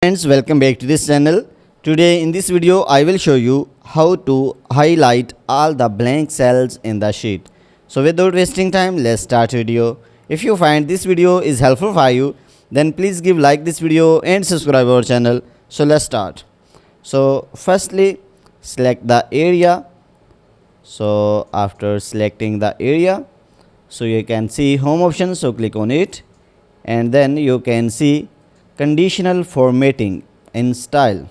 Friends, welcome back to this channel. Today in this video I will show you how to highlight all the blank cells in the sheet. So without wasting time, let's start video. If you find this video is helpful for you, then please give like this video and subscribe our channel. So let's start. So firstly, select the area. So after selecting the area, so you can see home option, so click on it, and then you can see conditional formatting in style,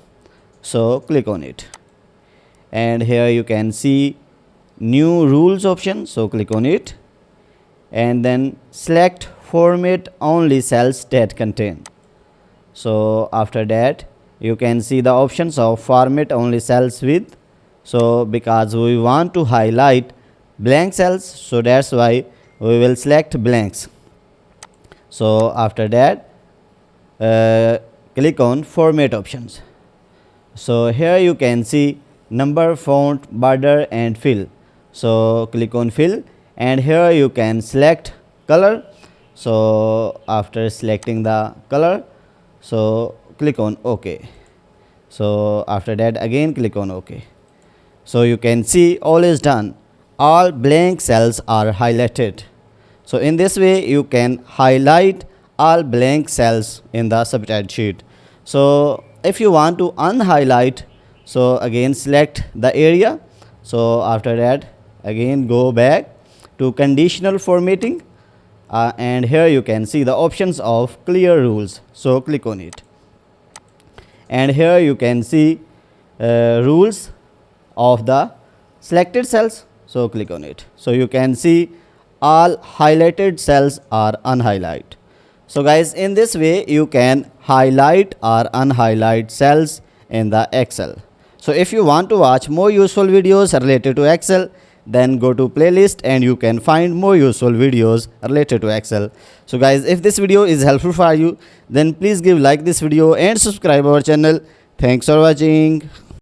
so click on it, and here you can see new rules option, so click on it, and then select format only cells that contain. So after that you can see the options of format only cells with, so because we want to highlight blank cells, so that's why we will select blanks. So after that click on format options. So here you can see number, font, border and fill, so click on fill, and here you can select color. So after selecting the color, so click on OK. So after that again click on OK. So you can see all is done, all blank cells are highlighted. So in this way you can highlight all blank cells in the subject sheet. So if you want to unhighlight, so again select the area. So after that again go back to conditional formatting, and here you can see the options of clear rules, so click on it, and here you can see rules of the selected cells, so click on it. So you can see all highlighted cells are unhighlighted. So guys, in this way you can highlight or unhighlight cells in the Excel. So if you want to watch more useful videos related to Excel, then go to playlist and you can find more useful videos related to Excel. So guys, if this video is helpful for you, then please give like this video and subscribe our channel. Thanks for watching.